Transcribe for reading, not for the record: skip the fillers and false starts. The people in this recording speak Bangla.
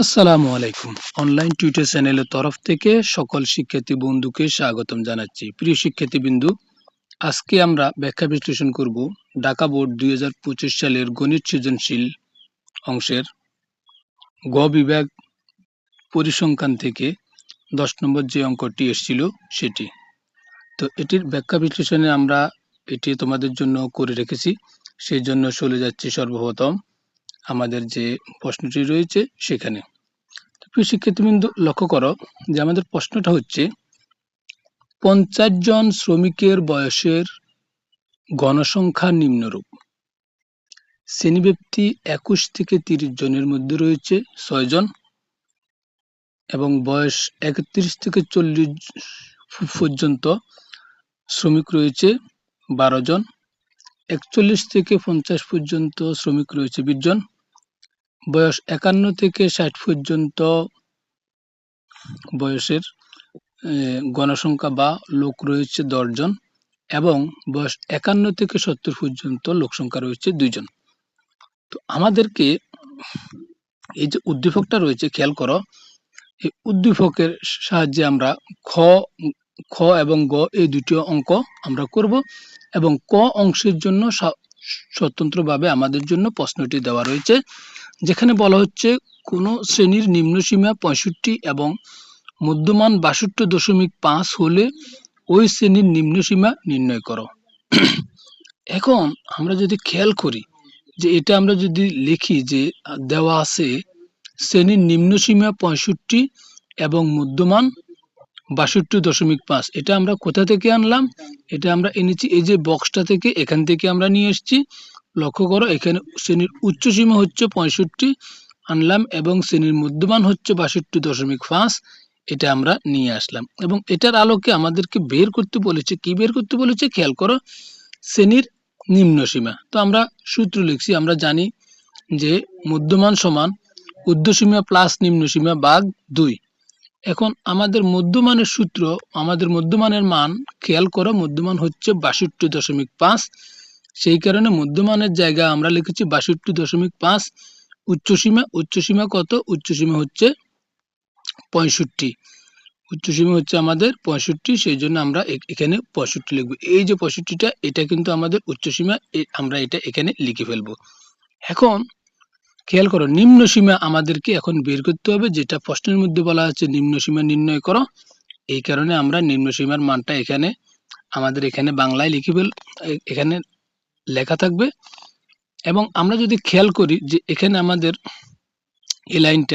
আসসালামু আলাইকুম। অনলাইন টিউটর চ্যানেলের তরফ থেকে সকল শিক্ষার্থী বন্ধুকে স্বাগতম জানাচ্ছি। প্রিয় শিক্ষার্থী বিন্দু, আজকে আমরা ব্যাখ্যা বিশ্লেষণ করব ঢাকা বোর্ড 2025 সালের গণিত সৃজনশীল অংশের গ বিভাগ পরিসংখ্যান থেকে 10 নম্বর যে অঙ্কটি এসেছিল সেটি। তো এটির ব্যাখ্যা বিশ্লেষণে আমরা এটি তোমাদের জন্য করে রেখেছি। সেই জন্য চলে যাচ্ছি সর্বপ্রথম আমাদের যে প্রশ্নটি রয়েছে সেখানে। প্রিয় শিক্ষার্থীবৃন্দ, লক্ষ্য করো যে আমাদের প্রশ্নটা হচ্ছে 50 জন শ্রমিকের বয়সের গণসংখ্যা নিম্নরূপ। শ্রেণীব্যাপ্তি 21 থেকে 30 জনের মধ্যে রয়েছে 6 জন এবং বয়স 31 থেকে 40 পর্যন্ত শ্রমিক রয়েছে 12 জন, 41 থেকে 50 পর্যন্ত শ্রমিক রয়েছে 20 জন, বয়স 51 থেকে 60 পর্যন্ত বয়সের গণসংখ্যা বা লোক রয়েছে 10 জন এবং বয়স 51 থেকে 70 পর্যন্ত লোক সংখ্যা রয়েছে 2 জন। তো আমাদেরকে এই যে উদ্দীপকটা রয়েছে খেয়াল করো, এই উদ্দীপকের সাহায্যে আমরা খ এবং গ এই দুটি অঙ্ক আমরা করব এবং ক অংশের জন্য স্বতন্ত্রভাবে আমাদের জন্য প্রশ্নটি দেওয়া রয়েছে, যেখানে বলা হচ্ছে কোন শ্রেণীর নিম্নসীমা 65 এবং মধ্যমান 62.5 হলে ওই শ্রেণীর নিম্নসীমা নির্ণয় করো। এখন আমরা যদি খেয়াল করি যে এটা আমরা যদি লিখি যে দেওয়া আছে শ্রেণীর নিম্নসীমা 65 এবং মধ্যমান 62.5, এটা আমরা কোথা থেকে আনলাম? এটা আমরা এনেছি এই যে বক্সটা থেকে, এখান থেকে আমরা নিয়ে এসেছি। লক্ষ্য করো এখানে শ্রেণীর উচ্চসীমা হচ্ছে 65 আনলাম এবং শ্রেণীর মধ্যমান হচ্ছে 62.5, এটা আমরা নিয়ে আসলাম এবং এটার আলোকে আমাদেরকে বের করতে বলেছে। কি বের করতে বলেছে? খেয়াল করো, শ্রেণীর নিম্নসীমা। তো আমরা সূত্র লিখছি, আমরা জানি যে মধ্যমান সমান ঊর্ধ্বসীমা প্লাস নিম্নসীমা ভাগ 2। এখন আমাদের মধ্যমানের সূত্র, আমাদের মধ্যমানের মান খেয়াল করো, মধ্যমান হচ্ছে 62.5, সেই কারণে মধ্যমানের জায়গায় আমরা লিখেছি 62.5। উচ্চসীমা কত? উচ্চসীমা হচ্ছে 65, উচ্চসীমা হচ্ছে আমাদের 65, সেই জন্য আমরা এখানে 65 লিখব। এই যে 65টা, এটা কিন্তু আমাদের উচ্চসীমা, আমরা এটা এখানে লিখে ফেলবো। এখন খেয়াল করো, নিম্নসীমা আমাদেরকে এখন বের করতে হবে, যেটা প্রশ্নের মধ্যে বলা আছে নিম্নসীমা নির্ণয় করো। এই কারণে আমরা নিম্নসীমার মানটা এখানে আমাদের এখানে বাংলায় লিখে এখানে লেখা থাকবে। এবং আমরা যদি খেয়াল করি যে এখানে আমাদের এই লাইনটা